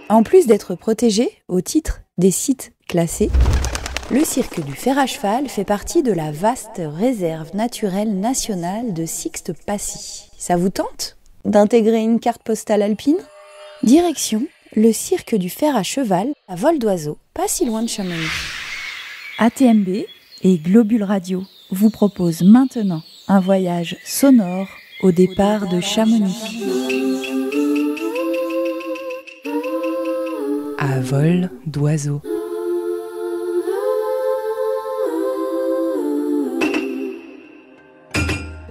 En plus d'être protégé au titre des sites classés, le cirque du Fer à Cheval fait partie de la vaste réserve naturelle nationale de Sixte-Pacy. Ça vous tente d'intégrer une carte postale alpine ? Direction le cirque du Fer à Cheval à vol d'oiseau, pas si loin de Chamonix. ATMB et Globule Radio vous proposent maintenant un voyage sonore au départ de Chamonix. À vol d'oiseau.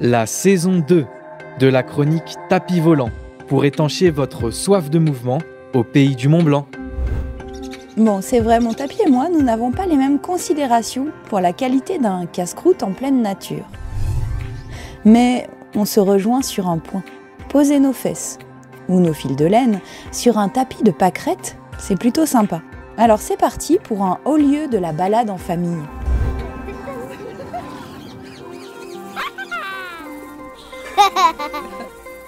La saison 2 de la chronique Tapis volant pour étancher votre soif de mouvement au pays du Mont Blanc. Bon, c'est vrai, mon tapis et moi, nous n'avons pas les mêmes considérations pour la qualité d'un casse-croûte en pleine nature. Mais on se rejoint sur un point. Poser nos fesses ou nos fils de laine sur un tapis de pâquerettes, c'est plutôt sympa. Alors c'est parti pour un haut lieu de la balade en famille.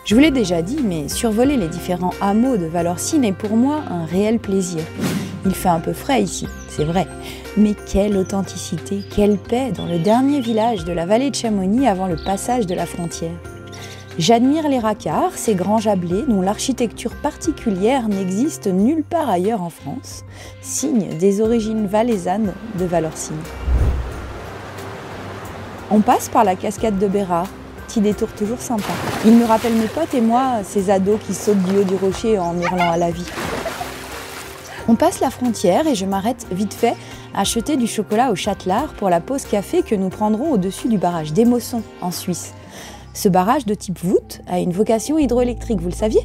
Je vous l'ai déjà dit, mais survoler les différents hameaux de Valorcine est pour moi un réel plaisir. Il fait un peu frais ici, c'est vrai, mais quelle authenticité, quelle paix dans le dernier village de la vallée de Chamonix avant le passage de la frontière. J'admire les racards, ces grands jablés dont l'architecture particulière n'existe nulle part ailleurs en France, signe des origines valaisannes de Valorcine. On passe par la cascade de Bérard, petit détour toujours sympa. Il me rappelle mes potes et moi, ces ados qui sautent du haut du rocher en hurlant à la vie. On passe la frontière et je m'arrête vite fait à acheter du chocolat au Châtelard pour la pause café que nous prendrons au-dessus du barrage d'Émosson, en Suisse. Ce barrage de type voûte a une vocation hydroélectrique, vous le saviez ?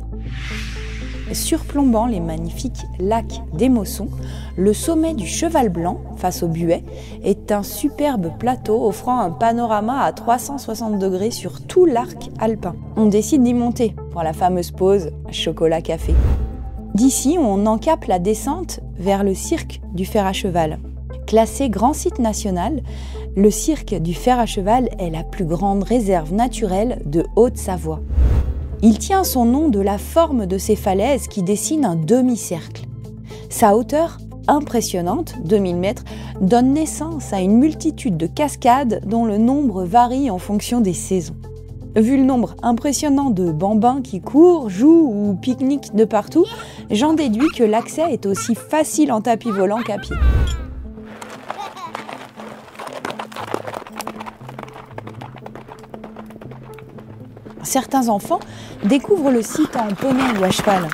Surplombant les magnifiques lacs d'Émosson, le sommet du Cheval Blanc, face au Buet, est un superbe plateau offrant un panorama à 360 degrés sur tout l'arc alpin. On décide d'y monter pour la fameuse pause chocolat-café. D'ici, on encape la descente vers le cirque du Fer à Cheval. Classé grand site national, le cirque du Fer à Cheval est la plus grande réserve naturelle de Haute-Savoie. Il tient son nom de la forme de ses falaises qui dessinent un demi-cercle. Sa hauteur impressionnante, 2000 mètres, donne naissance à une multitude de cascades dont le nombre varie en fonction des saisons. Vu le nombre impressionnant de bambins qui courent, jouent ou pique-niquent de partout, j'en déduis que l'accès est aussi facile en tapis volant qu'à pied. Certains enfants découvrent le site en poney ou à cheval.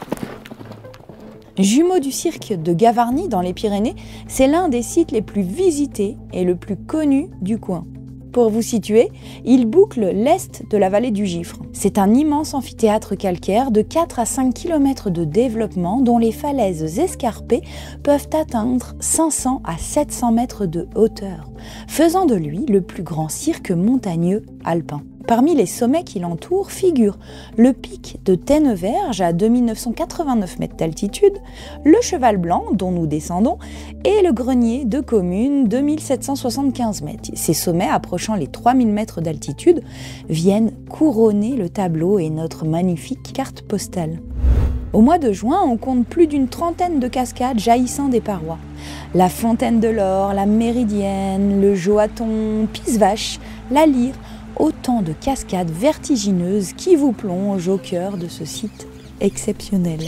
Jumeau du cirque de Gavarnie dans les Pyrénées, c'est l'un des sites les plus visités et le plus connu du coin. Pour vous situer, il boucle l'est de la vallée du Gifre. C'est un immense amphithéâtre calcaire de 4 à 5 km de développement dont les falaises escarpées peuvent atteindre 500 à 700 mètres de hauteur, faisant de lui le plus grand cirque montagneux alpin. Parmi les sommets qui l'entourent figurent le pic de Tenneverge à 2989 mètres d'altitude, le Cheval Blanc dont nous descendons et le Grenier de Commune 2775 mètres. Ces sommets approchant les 3000 mètres d'altitude viennent couronner le tableau et notre magnifique carte postale. Au mois de juin, on compte plus d'une trentaine de cascades jaillissant des parois. La Fontaine de l'Or, la Méridienne, le Joaton, Pissevache, la Lyre, autant de cascades vertigineuses qui vous plongent au cœur de ce site exceptionnel.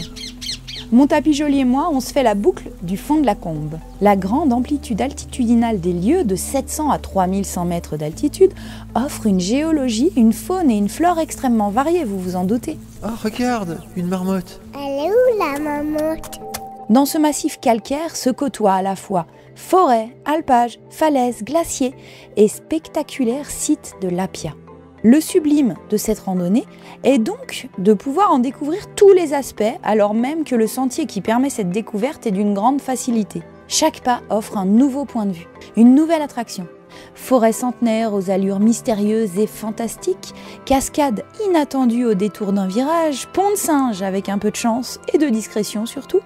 Mon tapis joli et moi, on se fait la boucle du fond de la Combe. La grande amplitude altitudinale des lieux de 700 à 3100 mètres d'altitude offre une géologie, une faune et une flore extrêmement variées, vous vous en doutez. Oh, regarde, une marmotte. Elle est où la marmotte ? Dans ce massif calcaire se côtoient à la fois forêt, alpage, falaises, glaciers et spectaculaires sites de l'Apia. Le sublime de cette randonnée est donc de pouvoir en découvrir tous les aspects, alors même que le sentier qui permet cette découverte est d'une grande facilité. Chaque pas offre un nouveau point de vue, une nouvelle attraction. Forêt centenaire aux allures mystérieuses et fantastiques, cascade inattendue au détour d'un virage, pont de singe avec un peu de chance et de discrétion surtout,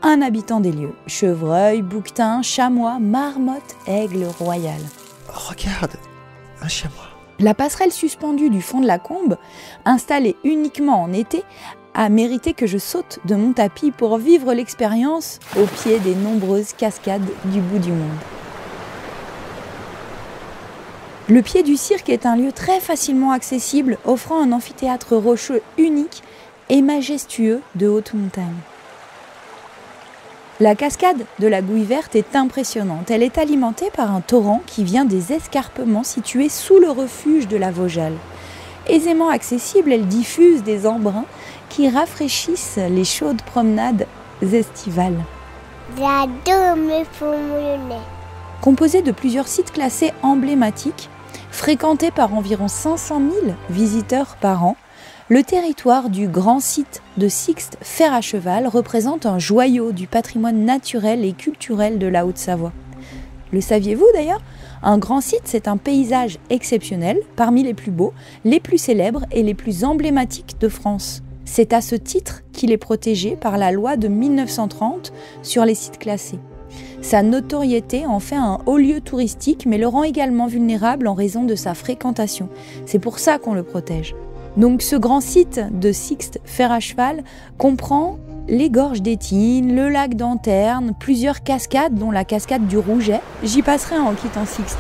un habitant des lieux, chevreuil, bouquetin, chamois, marmotte, aigle royal. Oh, regarde, un chamois. La passerelle suspendue du fond de la Combe, installée uniquement en été, a mérité que je saute de mon tapis pour vivre l'expérience au pied des nombreuses cascades du bout du monde. Le pied du cirque est un lieu très facilement accessible, offrant un amphithéâtre rocheux unique et majestueux de haute montagne. La cascade de la Gouille Verte est impressionnante. Elle est alimentée par un torrent qui vient des escarpements situés sous le refuge de la Vaujale. Aisément accessible, elle diffuse des embruns qui rafraîchissent les chaudes promenades estivales. J'adore me promener. Composée de plusieurs sites classés emblématiques, fréquentée par environ 500 000 visiteurs par an, le territoire du grand site de Sixte Fer à Cheval représente un joyau du patrimoine naturel et culturel de la Haute-Savoie. Le saviez-vous d'ailleurs ? Un grand site, c'est un paysage exceptionnel, parmi les plus beaux, les plus célèbres et les plus emblématiques de France. C'est à ce titre qu'il est protégé par la loi de 1930 sur les sites classés. Sa notoriété en fait un haut lieu touristique, mais le rend également vulnérable en raison de sa fréquentation. C'est pour ça qu'on le protège. Donc ce grand site de Sixte Fer à Cheval comprend les gorges d'Étine, le lac d'Anterne, plusieurs cascades dont la cascade du Rouget. J'y passerai en quittant Sixte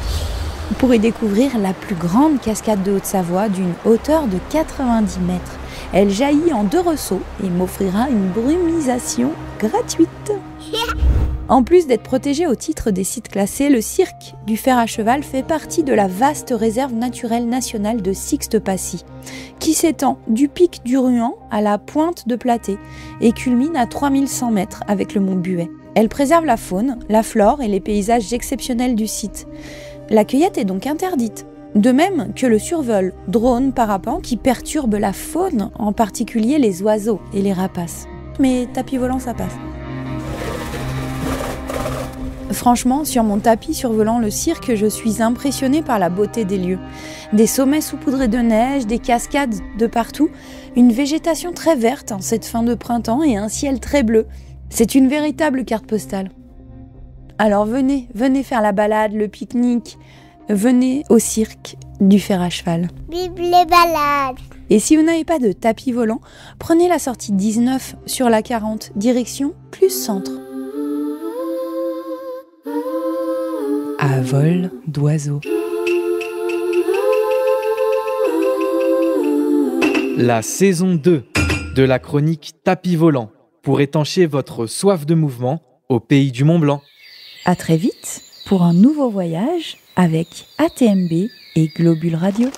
pour y découvrir la plus grande cascade de Haute-Savoie d'une hauteur de 90 mètres. Elle jaillit en 2 ressauts et m'offrira une brumisation gratuite. En plus d'être protégé au titre des sites classés, le cirque du Fer à Cheval fait partie de la vaste réserve naturelle nationale de Sixte-Pacy, qui s'étend du pic du Ruan à la pointe de Platée et culmine à 3100 mètres avec le mont Buet. Elle préserve la faune, la flore et les paysages exceptionnels du site. La cueillette est donc interdite, de même que le survol drone-parapente qui perturbe la faune, en particulier les oiseaux et les rapaces. Mais tapis volant, ça passe. Franchement, sur mon tapis survolant le cirque, je suis impressionnée par la beauté des lieux. Des sommets saupoudrés de neige, des cascades de partout, une végétation très verte en cette fin de printemps et un ciel très bleu. C'est une véritable carte postale. Alors venez faire la balade, le pique-nique, venez au cirque du Fer à Cheval. Vive les balades. Et si vous n'avez pas de tapis volant, prenez la sortie 19 sur la 40, direction plus centre. À vol d'oiseau. La saison 2 de la chronique Tapis volant pour étancher votre soif de mouvement au pays du Mont Blanc. À très vite pour un nouveau voyage avec ATMB et Globule Radio.